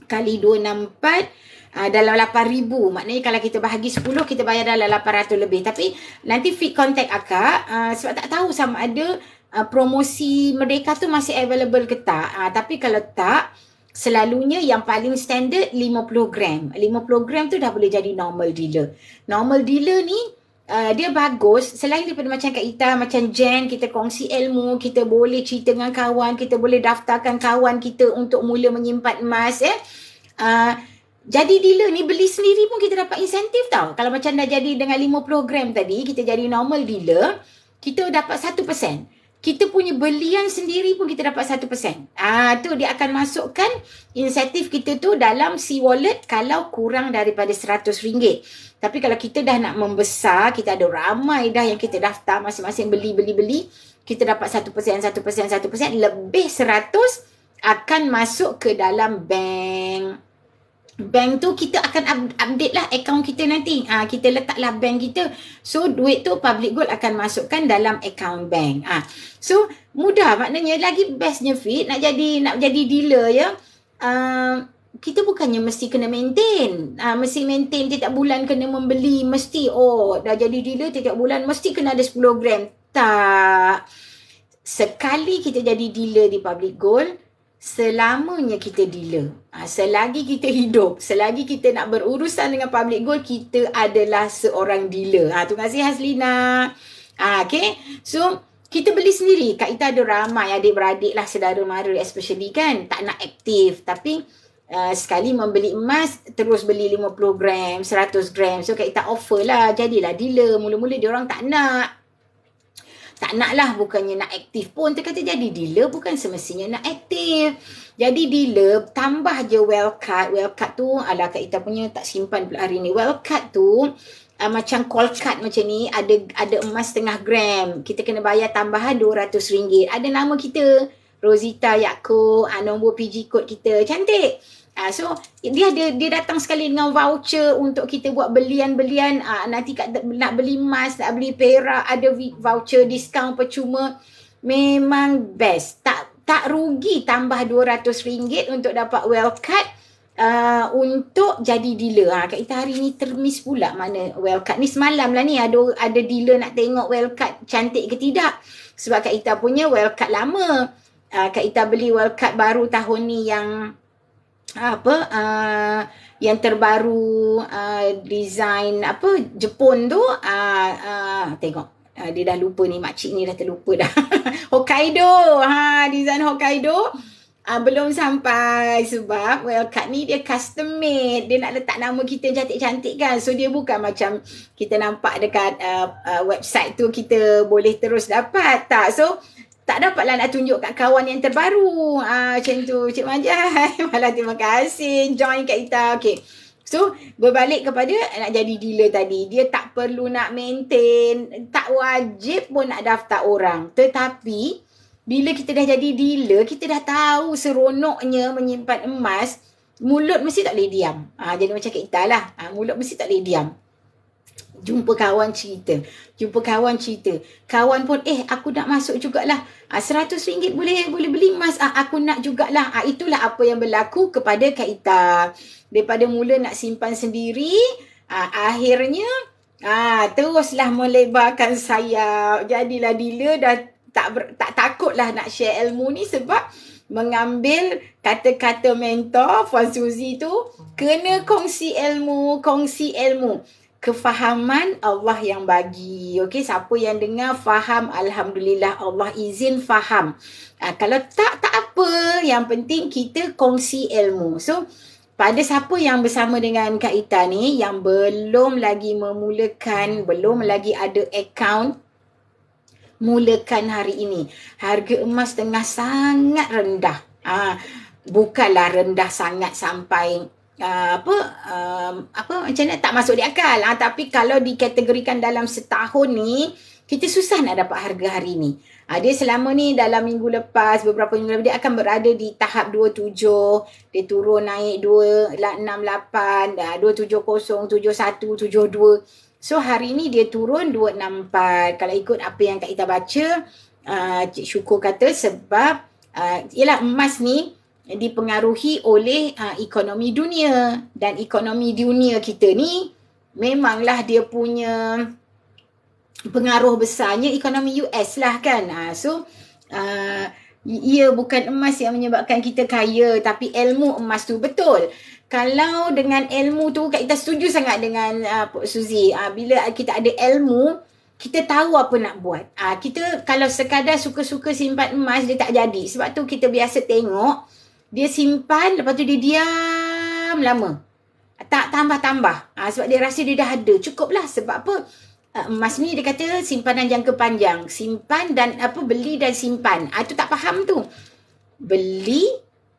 kali 264, dalam 8,000. Maknanya kalau kita bahagi 10, kita bayar dalam 800 lebih. Tapi nanti Fit contact akak sebab tak tahu sama ada promosi Merdeka tu masih available ke tak. Tapi kalau tak, selalunya yang paling standard 50 gram. 50 gram tu dah boleh jadi normal dealer. Normal dealer ni dia bagus. Selain daripada macam Kak Ita, macam Jen, kita kongsi ilmu, kita boleh cerita dengan kawan, kita boleh daftarkan kawan kita untuk mula menyimpan emas. Jadi dealer ni beli sendiri pun kita dapat insentif tau. Kalau macam dah jadi dengan 50 gram tadi, kita jadi normal dealer, kita dapat 1%. Kita punya belian sendiri pun kita dapat 1%. Tu dia akan masukkan insentif kita tu dalam C-Wallet kalau kurang daripada RM100. Tapi kalau kita dah nak membesar, kita ada ramai dah yang kita daftar masing-masing beli, kita dapat 1%, lebih 100 akan masuk ke dalam bank. Bank tu kita akan update lah akaun kita nanti. Kita letaklah bank kita. So duit tu Public Gold akan masukkan dalam akaun bank. So mudah, maknanya lagi bestnya Fit nak jadi dealer ya. Kita bukannya mesti kena maintain. Mesti maintain tiap bulan kena membeli. Mesti dah jadi dealer tiap bulan mesti kena ada 10 gram. Tak. Sekali kita jadi dealer di Public Gold, selamanya kita dealer. Selagi kita hidup, selagi kita nak berurusan dengan Public Gold, kita adalah seorang dealer. Terima kasih Haslina. Okay. So, kita beli sendiri. Kak Ita ada ramai adik-beradik lah, saudara mara especially kan, tak nak aktif. Tapi, sekali membeli emas, terus beli 50 gram, 100 gram. So, Kak Ita offer lah, jadilah dealer. Mula-mula dia orang tak nak. Tak nak lah, bukannya nak aktif pun. Dia kata jadi dealer bukan semestinya nak aktif. Jadi dealer tambah je well card. Well card tu, alah Kak Ita punya tak simpan pula hari ni. Well card tu macam call card macam ni, ada emas 0.5 gram. Kita kena bayar tambahan RM200. Ada nama kita, Rosita Yaakob, nombor PG code kita. Cantik. So dia datang sekali dengan voucher untuk kita buat belian-belian. Nanti nak beli emas, nak beli perak, ada voucher diskaun percuma. Memang best. Tak rugi tambah RM200 untuk dapat well card untuk jadi dealer. Kak Ita hari ni termis pula mana well card ni. Semalam lah ni ada dealer nak tengok well card cantik ke tidak. Sebab Kak Ita punya well card lama. Kak Ita beli well card baru tahun ni yang yang terbaru, design Jepun tu. Tengok dia dah lupa ni, makcik ni dah terlupa dah. Hokkaido, design Hokkaido. Belum sampai sebab well card ni dia custom made. Dia nak letak nama kita cantik-cantik kan. So dia bukan macam kita nampak dekat website tu kita boleh terus dapat. Tak. So tak dapatlah nak tunjuk kat kawan yang terbaru. Macam tu. Cik Majai. Malah terima kasih. Join Kak Ita. Okay. So, berbalik kepada nak jadi dealer tadi. Dia tak perlu nak maintain. Tak wajib pun nak daftar orang. Tetapi, bila kita dah jadi dealer, kita dah tahu seronoknya menyimpan emas. Mulut mesti tak boleh diam. Jadi macam Kak Ita lah. Mulut mesti tak boleh diam. Jumpa kawan cerita. Kawan pun, aku nak masuk jugalah. RM100 boleh beli emas. Aku nak jugalah. Itulah apa yang berlaku kepada Kak Ita. Daripada mula nak simpan sendiri, akhirnya teruslah melebarkan sayap. Jadilah dealer dah tak takutlah nak share ilmu ni sebab mengambil kata-kata mentor Puan Suzy tu, kena kongsi ilmu. Kefahaman Allah yang bagi. Okey, siapa yang dengar faham, alhamdulillah, Allah izin faham. Kalau tak apa, yang penting kita kongsi ilmu. So pada siapa yang bersama dengan Kak Ita ni yang belum lagi memulakan, belum lagi ada akaun, mulakan hari ini. Harga emas tengah sangat rendah. Bukanlah rendah sangat sampai macam mana tak masuk di akal. Tapi kalau dikategorikan dalam setahun ni, kita susah nak dapat harga hari ni. Dia selama ni dalam minggu lepas, beberapa minggu lepas, dia akan berada di tahap 27. Dia turun naik 268, 270, 71, 72. So hari ni dia turun 264. Kalau ikut apa yang Kak Ita baca, Cik Syukur kata sebab ialah emas ni dipengaruhi oleh ekonomi dunia. Dan ekonomi dunia kita ni memanglah dia punya pengaruh besarnya ekonomi US lah kan. So ia bukan emas yang menyebabkan kita kaya, tapi ilmu emas tu. Betul. Kalau dengan ilmu tu, Kak Ita setuju sangat dengan Puan Suzy. Bila kita ada ilmu, kita tahu apa nak buat. Kita kalau sekadar suka-suka simpan emas, dia tak jadi. Sebab tu kita biasa tengok dia simpan, lepas tu dia diam lama. Tak tambah-tambah. Sebab dia rasa dia dah ada. Cukuplah. Sebab apa? Emas ni dia kata simpanan jangka panjang. Simpan dan beli dan simpan. Itu tak faham tu. Beli,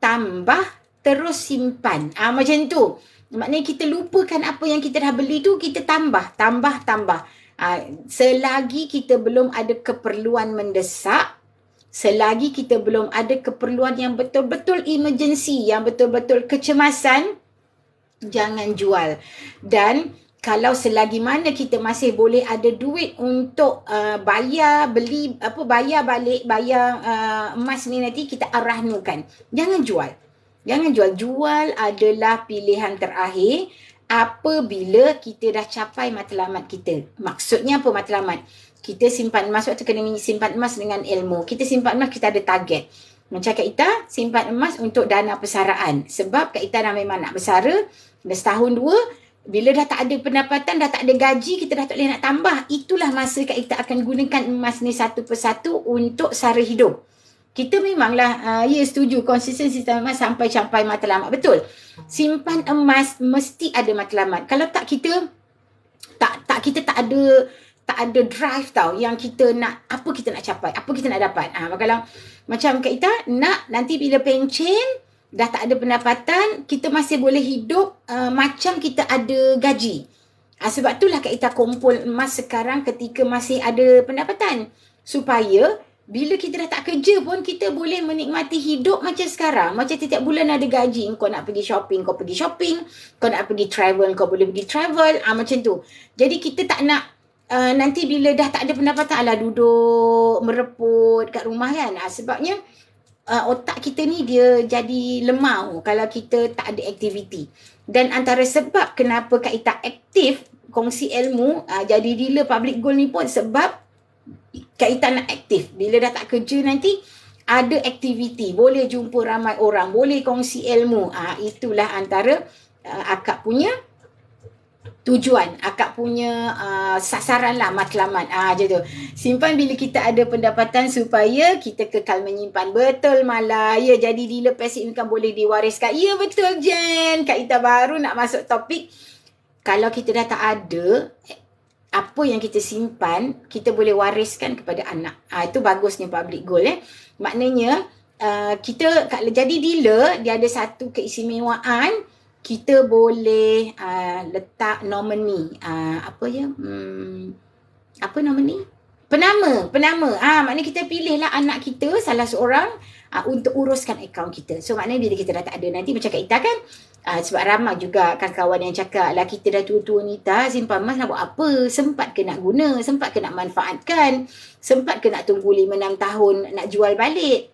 tambah, terus simpan. Macam tu. Maknanya kita lupakan apa yang kita dah beli tu, kita tambah. Selagi kita belum ada keperluan mendesak, selagi kita belum ada keperluan yang betul-betul emergency, yang betul-betul kecemasan, jangan jual. Dan kalau selagi mana kita masih boleh ada duit untuk bayar balik emas ni nanti, kita arahnukan. Jangan jual. Jual adalah pilihan terakhir apabila kita dah capai matlamat kita. Maksudnya apa matlamat? Kita simpan emas, waktu kena simpan emas dengan ilmu. Kita simpan emas, kita ada target. Macam Kak Ita, simpan emas untuk dana persaraan. Sebab Kak Ita dah memang nak bersara, dah setahun dua, bila dah tak ada pendapatan, dah tak ada gaji, kita dah tak boleh nak tambah. Itulah masa Kak Ita akan gunakan emas ni satu persatu untuk sara hidup. Kita memanglah, setuju, konsisten simpan emas sampai capai matlamat. Betul. Simpan emas mesti ada matlamat. Kalau tak, kita tak ada tak ada drive tau, yang kita nak, apa kita nak capai, apa kita nak dapat. Kalau macam Kak Ita nak nanti bila pencen, dah tak ada pendapatan, kita masih boleh hidup macam kita ada gaji. Sebab itulah Kak Ita kumpul emas sekarang ketika masih ada pendapatan. Supaya bila kita dah tak kerja pun, kita boleh menikmati hidup macam sekarang. Macam setiap bulan ada gaji. Kau nak pergi shopping, kau pergi shopping. Kau nak pergi travel, kau boleh pergi travel. Macam tu. Jadi kita tak nak nanti bila dah tak ada pendapatan, alah duduk mereput kat rumah kan. Sebabnya otak kita ni dia jadi lemau kalau kita tak ada aktiviti. Dan antara sebab kenapa Kak Ita aktif kongsi ilmu jadi dealer public gold ni pun sebab Kak Ita nak aktif. Bila dah tak kerja nanti, ada aktiviti, boleh jumpa ramai orang, boleh kongsi ilmu. Itulah antara akak punya tujuan, akak punya sasaran lah, matlamat. Macam tu. Simpan bila kita ada pendapatan supaya kita kekal menyimpan. Betul Mala. Ya, jadi dealer passive income boleh diwariskan. Ya, betul Jen. Kak Ita baru nak masuk topik. Kalau kita dah tak ada, apa yang kita simpan, kita boleh wariskan kepada anak. Itu bagusnya public gold. Maknanya, kita jadi dealer, dia ada satu keistimewaan, kita boleh letak nominee. Apa nominee? Penama. Maknanya kita pilihlah anak kita, salah seorang, untuk uruskan akaun kita. So maknanya bila kita dah tak ada nanti, macam Kak Ita kan, sebab ramai juga kawan-kawan yang cakap lah, kita dah tua-tua ni simpan emas nak buat apa, sempat ke nak guna, sempat ke nak manfaatkan, sempat ke nak tunggu 5-6 tahun nak jual balik.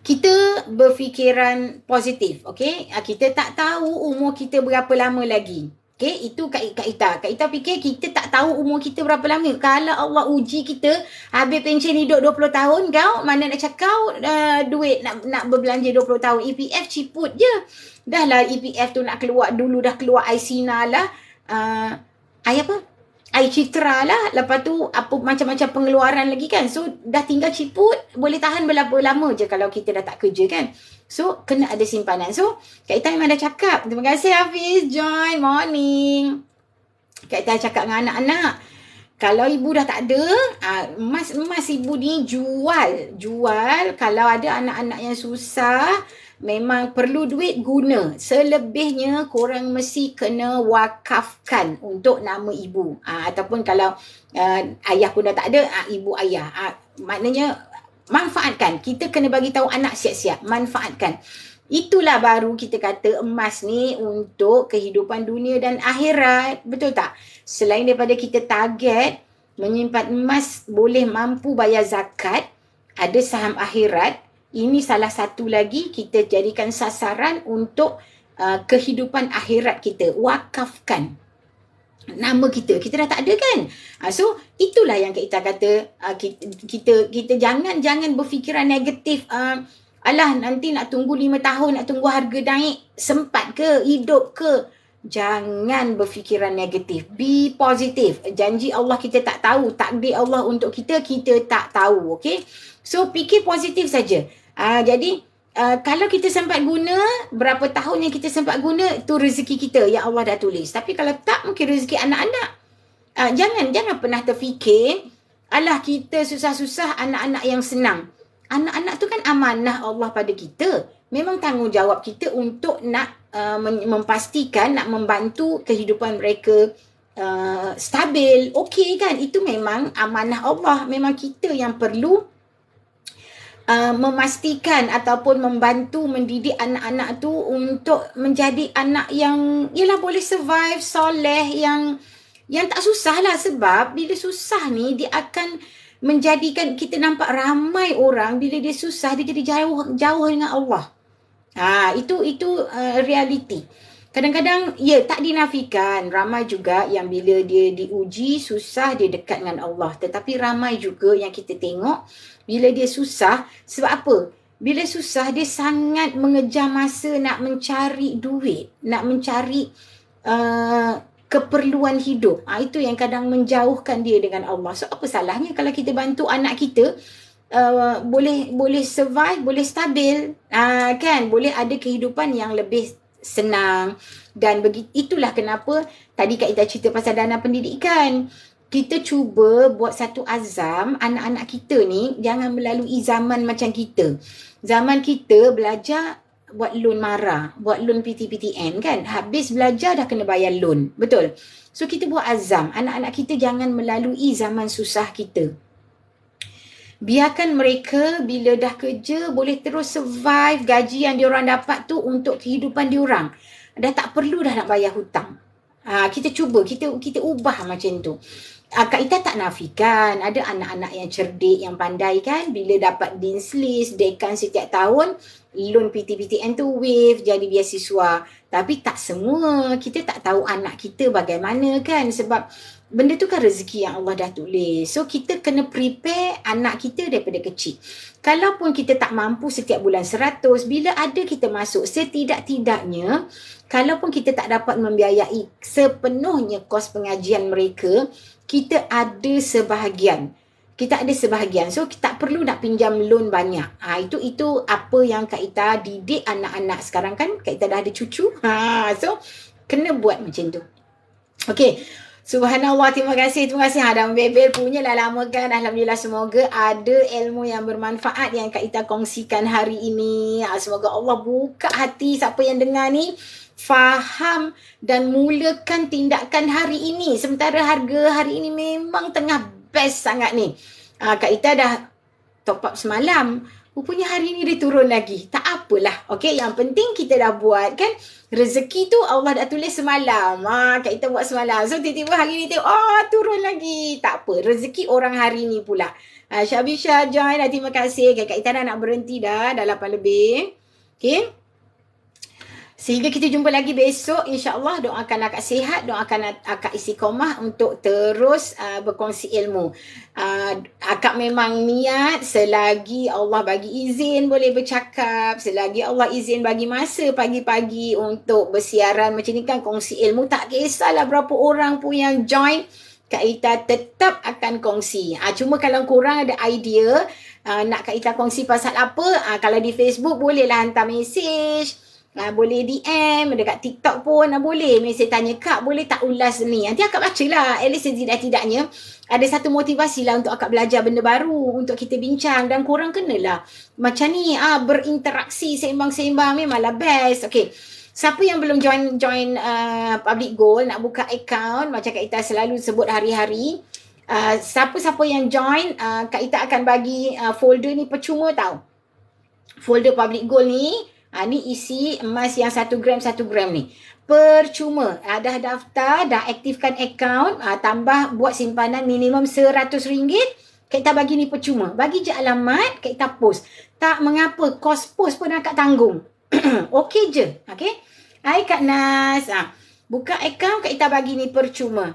Kita berfikiran positif, okay? Kita tak tahu umur kita berapa lama lagi. Okay, itu Kak Ita. Kak Ita fikir kita tak tahu umur kita berapa lama. Kalau Allah uji kita, habis pencen hidup 20 tahun, kau mana nak cakap duit nak berbelanja 20 tahun. EPF ciput je. Dah lah EPF tu nak keluar dulu, dah keluar iSina lah. iCitra lah. Lepas tu apa macam-macam pengeluaran lagi kan. So dah tinggal ciput, boleh tahan berapa lama je kalau kita dah tak kerja kan. So kena ada simpanan. So Kak Ita memang dah cakap. Terima kasih Hafiz join. Morning. Kak Ita cakap dengan anak-anak. Kalau ibu dah tak ada, emas ibu ni jual. Kalau ada anak-anak yang susah, memang perlu duit, guna. Selebihnya korang mesti kena wakafkan untuk nama ibu. Ataupun kalau ayah pun dah tak ada, ibu ayah. Maknanya manfaatkan. Kita kena bagi tahu anak siap-siap. Manfaatkan. Itulah baru kita kata emas ni untuk kehidupan dunia dan akhirat. Betul tak? Selain daripada kita target menyimpan emas boleh mampu bayar zakat, ada saham akhirat. Ini salah satu lagi kita jadikan sasaran untuk kehidupan akhirat kita. Wakafkan nama kita. Kita dah tak ada kan? So, itulah yang kita kata, kita jangan berfikiran negatif. Alah, nanti nak tunggu 5 tahun, nak tunggu harga naik. Sempat ke? Hidup ke? Jangan berfikiran negatif. Be positif. Janji Allah kita tak tahu. Takdir Allah untuk kita tak tahu. Okay? So, fikir positif saja. Jadi, kalau kita sempat guna, berapa tahun yang kita sempat guna, itu rezeki kita yang Allah dah tulis. Tapi kalau tak, mungkin rezeki anak-anak. Jangan pernah terfikir, alah kita susah-susah, anak-anak yang senang. Anak-anak tu kan amanah Allah pada kita. Memang tanggungjawab kita untuk nak memastikan, nak membantu kehidupan mereka stabil. Okey kan? Itu memang amanah Allah. Memang kita yang perlu memastikan ataupun membantu mendidik anak-anak tu untuk menjadi anak yang boleh survive, soleh, yang tak susah lah. Sebab bila susah ni dia akan menjadikan kita nampak ramai orang bila dia susah dia jadi jauh dengan Allah. Itu realiti. Kadang-kadang tak dinafikan, ramai juga yang bila dia diuji susah dia dekat dengan Allah. Tetapi ramai juga yang kita tengok bila dia susah, sebab apa? Bila susah dia sangat mengejar masa nak mencari duit, nak mencari keperluan hidup. Itu yang kadang menjauhkan dia dengan Allah. So apa salahnya kalau kita bantu anak kita boleh survive, boleh stabil, kan? Boleh ada kehidupan yang lebih senang. Dan itulah kenapa tadi Kak Ita cerita pasal dana pendidikan. kita cuba buat satu azam, anak-anak kita ni jangan melalui zaman macam kita. Zaman kita belajar buat loan mara, buat loan PTPTN kan. Habis belajar dah kena bayar loan. Betul? So kita buat azam, anak-anak kita jangan melalui zaman susah kita. Biarkan mereka bila dah kerja boleh terus survive gaji yang diorang dapat tu untuk kehidupan diorang. Dah tak perlu dah nak bayar hutang. Kita cuba, kita ubah macam tu. Kak Ita tak nafikan ada anak-anak yang cerdik, yang pandai kan, bila dapat Dean's List, dekan setiap tahun, loan PTPTN tu waive, jadi beasiswa. Tapi tak semua, kita tak tahu anak kita bagaimana kan, sebab benda tu kan rezeki yang Allah dah tulis. So kita kena prepare anak kita daripada kecil. Kalaupun kita tak mampu setiap bulan 100, bila ada kita masuk, setidak-tidaknya kalaupun kita tak dapat membiayai sepenuhnya kos pengajian mereka, kita ada sebahagian. So kita tak perlu nak pinjam loan banyak. Itu apa yang Kak Ita didik anak-anak sekarang kan. Kak Ita dah ada cucu. So kena buat macam tu. Okey. Subhanallah, terima kasih. Adam Bebel punya lah lama kan. Alhamdulillah, semoga ada ilmu yang bermanfaat yang Kak Ita kongsikan hari ini. Semoga Allah buka hati siapa yang dengar ni, faham dan mulakan tindakan hari ini. Sementara harga hari ini memang tengah best sangat ni. Kak Ita dah top up semalam. Rupanya hari ni dia turun lagi. Tak apalah. Okey, yang penting kita dah buat kan. Rezeki tu Allah dah tulis semalam. Kak Ita buat semalam. So tiba-tiba hari ni tengok, turun lagi. Tak apa. Rezeki orang hari ni pula. Syabisha join dah. Terima kasih. Kak Ita dah nak berhenti dah 8 lebih. Okey. Sehingga kita jumpa lagi besok, insya-Allah. Doakan akak sihat, doakan akak istiqomah untuk terus berkongsi ilmu. Akak memang niat selagi Allah bagi izin boleh bercakap, selagi Allah izin bagi masa pagi-pagi untuk bersiaran macam ni kan, kongsi ilmu, tak kisahlah berapa orang pun yang join, Kak Ita tetap akan kongsi. Cuma kalau korang ada idea nak Kak Ita kongsi pasal apa, kalau di Facebook bolehlah hantar mesej. Boleh DM dekat TikTok pun boleh. Mesej tanya, Kak boleh tak ulas ni? Nanti akak baca lah. At least setidak-tidaknya ada satu motivasi lah untuk akak belajar benda baru, untuk kita bincang. Dan korang kenalah macam ni berinteraksi seimbang-seimbang, memanglah best. Okay, siapa yang belum join Public Goal, nak buka account macam Kak Ita selalu sebut hari-hari, siapa-siapa yang join, Kak Ita akan bagi folder ni percuma tau. Folder Public Goal ni, ni isi emas yang 1 gram ni. Percuma. Dah daftar, dah aktifkan akaun, tambah buat simpanan minimum RM100. Kak Ita bagi ni percuma. Bagi je alamat, Kak Ita post. Tak mengapa, kos post pun akak tanggung. Okey je. Okey. Hai Kak Nas. Buka akaun, Kak Ita bagi ni percuma.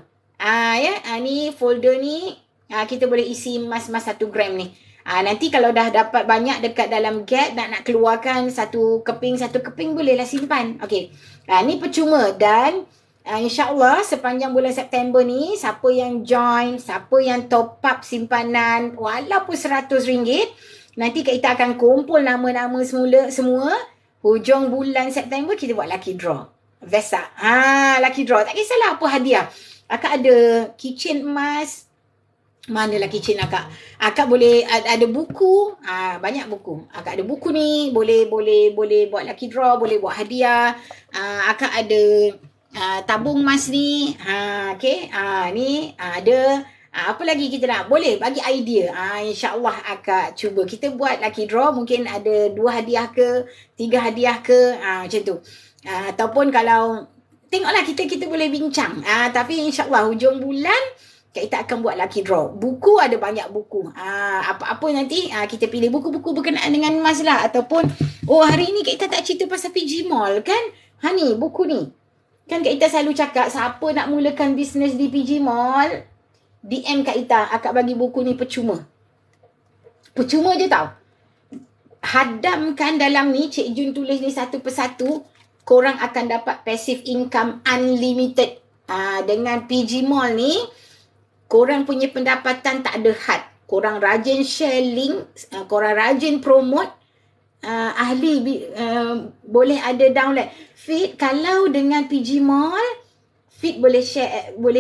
Ni folder ni, kita boleh isi emas-emas 1 gram ni. Nanti kalau dah dapat banyak dekat dalam gap, nak keluarkan satu keping bolehlah simpan. Okey. Ni percuma dan insya-Allah sepanjang bulan September ni, siapa yang join, siapa yang top up simpanan walaupun RM100, nanti Kak Ita akan kumpul nama-nama semua. Hujung bulan September kita buat lucky draw. Vesak. Lucky draw. Tak kisahlah apa hadiah. Akak ada keychain emas. Manalah kitchen akak. Akak boleh ada buku, banyak buku. Akak ada buku ni, boleh buat lucky draw, boleh buat hadiah. Akak ada tabung emas ni. Okey. Ni ada apa lagi kita nak? Boleh bagi idea. InsyaAllah akak cuba. Kita buat lucky draw, mungkin ada 2 hadiah ke, 3 hadiah ke, macam tu. Ataupun kalau tengoklah kita boleh bincang. Tapi insyaAllah hujung bulan kita akan buat lucky draw. Buku ada banyak buku. Apa-apa nanti kita pilih buku-buku berkenaan dengan emas lah. Ataupun, hari ni kita tak cerita pasal PG Mall kan? Ni, buku ni. Kan Kak Ita selalu cakap, siapa nak mulakan bisnes di PG Mall, DM Kak Ita, akak bagi buku ni percuma. Percuma je tau. Hadamkan dalam ni, Cik Jun tulis ni satu persatu, korang akan dapat passive income unlimited. Dengan PG Mall ni, korang punya pendapatan tak ada had. Korang rajin share link, korang rajin promote, boleh ada download. Fit, kalau dengan PG Mall, Feed boleh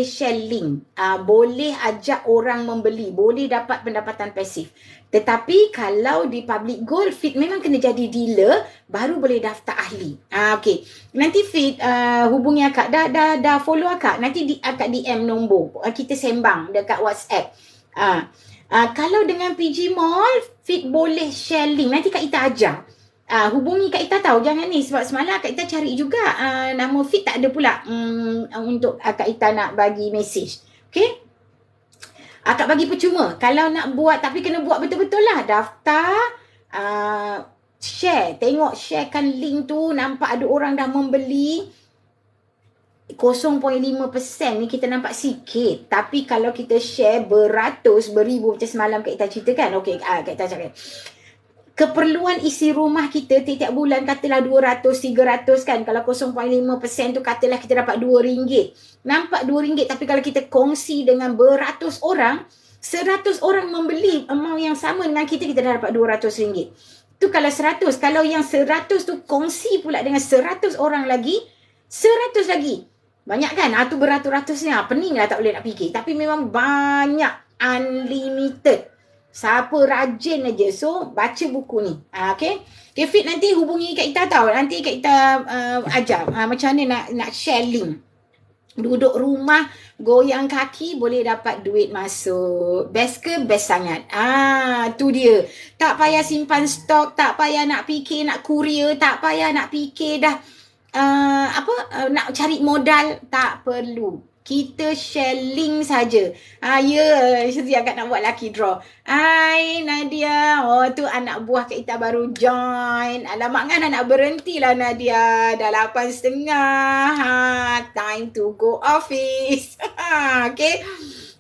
share link. Boleh ajak orang membeli. Boleh dapat pendapatan pasif. Tetapi kalau di public goal, feed memang kena jadi dealer, baru boleh daftar ahli. Okay. Nanti feed hubungi akak. Dah follow akak. Nanti akak DM nombor. Kita sembang dekat WhatsApp. Kalau dengan PG Mall, feed boleh share link. Nanti Kak Ita ajar. Hubungi Kak Ita tahu. Jangan ni. Sebab semalam Kak Ita cari juga. Nama feed tak ada pula untuk Kak Ita nak bagi message. Okay? Akak bagi percuma. Kalau nak buat, tapi kena buat betul-betul lah. Daftar, share. Tengok sharekan link tu. Nampak ada orang dah membeli. 0.5% ni kita nampak sikit. Tapi kalau kita share beratus, beribu macam semalam Kak Ita ceritakan. Okay, Kak Ita cakap. Keperluan isi rumah kita tiap-tiap bulan katalah 200, 300 kan. Kalau 0.5% tu katalah kita dapat RM2. Nampak RM2, tapi kalau kita kongsi dengan beratus orang, 100 orang membeli amount yang sama dengan kita dah dapat RM200. Tu kalau 100. Kalau yang 100 tu kongsi pula dengan 100 orang lagi, 100 lagi. Banyak kan? Tu beratus-ratusnya. Pening lah tak boleh nak fikir. Tapi memang banyak. Unlimited. Siapa rajin aja. So, baca buku ni. Okay? Okay, Fit nanti hubungi Kak Ita tau. Nanti Kak Ita ajar macam mana nak share link. Duduk rumah, goyang kaki, boleh dapat duit masuk. Best ke? Best sangat. Tu dia. Tak payah simpan stok, tak payah nak fikir, nak courier, tak payah nak fikir dah nak cari modal. Tak perlu. Kita share link saja. Siti agak nak buat lucky draw. Hai Nadia. Tu anak buah Kak Ita baru join. Alamak kan nak berhentilah Nadia. Dah 8.30. Time to go office. Okay.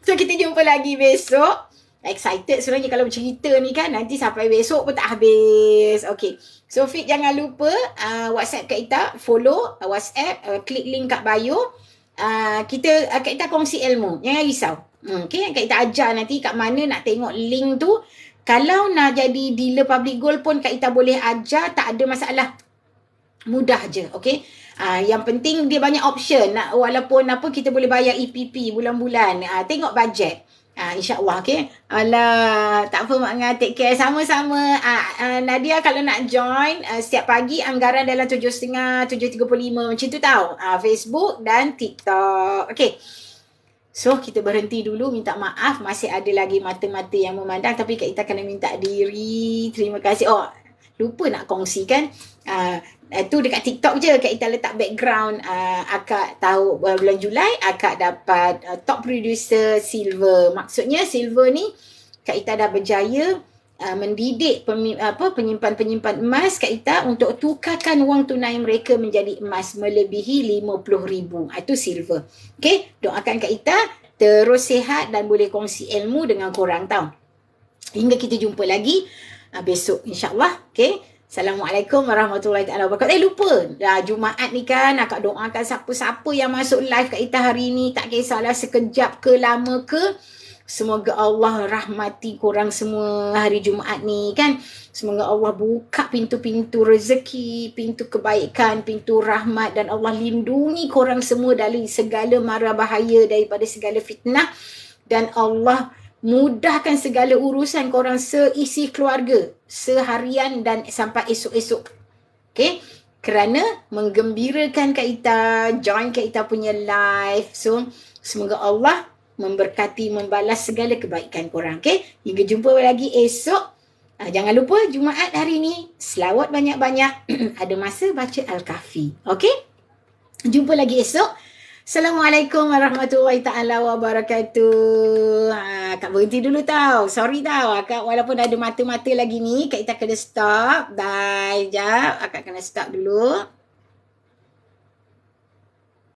So kita jumpa lagi besok. Excited sebenarnya kalau cerita ni kan. Nanti sampai besok pun tak habis. Okay. So Fit jangan lupa WhatsApp Kak Ita. Follow WhatsApp. Klik link kat bio. Kak Ita kongsi ilmu. Jangan risau. Okay, Kak Ita ajar nanti kat mana nak tengok link tu. Kalau nak jadi dealer public gold pun Kak Ita boleh ajar. Tak ada masalah. Mudah je. Okay. Yang penting dia banyak option. Walaupun kita boleh bayar EPP bulan-bulan. Tengok bajet. InsyaAllah, okay. Alah, tak apa Mak Ngah, take care. Sama-sama. Nadia kalau nak join, setiap pagi anggaran dalam 7.30, 7.35 macam tu tau. Facebook dan TikTok. Okay. So, kita berhenti dulu. Minta maaf. Masih ada lagi mata-mata yang memandang. Tapi Kak Ita kena minta diri. Terima kasih. Lupa nak kongsikan. Tu dekat TikTok je Kak Ita letak background. Akak tahu bulan Julai akak dapat top producer silver. Maksudnya silver ni Kak Ita dah berjaya mendidik penyimpan-penyimpan emas Kak Ita untuk tukarkan wang tunai mereka menjadi emas melebihi 50,000. Itu silver. Okay, doakan Kak Ita terus sihat dan boleh kongsi ilmu dengan korang tau. Hingga kita jumpa lagi besok insyaAllah. Okay. Assalamualaikum warahmatullahi wabarakatuh. Lupa. Jumaat ni kan akak doakan siapa-siapa yang masuk live Kak Ita hari ni. Tak kisahlah sekejap ke lama ke. Semoga Allah rahmati korang semua hari Jumaat ni kan. Semoga Allah buka pintu-pintu rezeki, pintu kebaikan, pintu rahmat. Dan Allah lindungi korang semua dari segala mara bahaya, daripada segala fitnah. Dan Allah mudahkan segala urusan korang seisi keluarga, seharian dan sampai esok-esok. Okay? Kerana menggembirakan Kak Ita, join Kak Ita punya live. So, semoga Allah memberkati, membalas segala kebaikan korang. Okay? Hingga jumpa lagi esok. Jangan lupa Jumaat hari ni, selawat banyak-banyak. Ada masa baca Al-Kahfi. Okay? Jumpa lagi esok. Assalamualaikum warahmatullahi ta'ala wabarakatuh. Kak berhenti dulu tau. Sorry tau. Kak walaupun ada mata-mata lagi ni, Kak Ita kena stop. Bye. Sekejap. Akak kena stop dulu.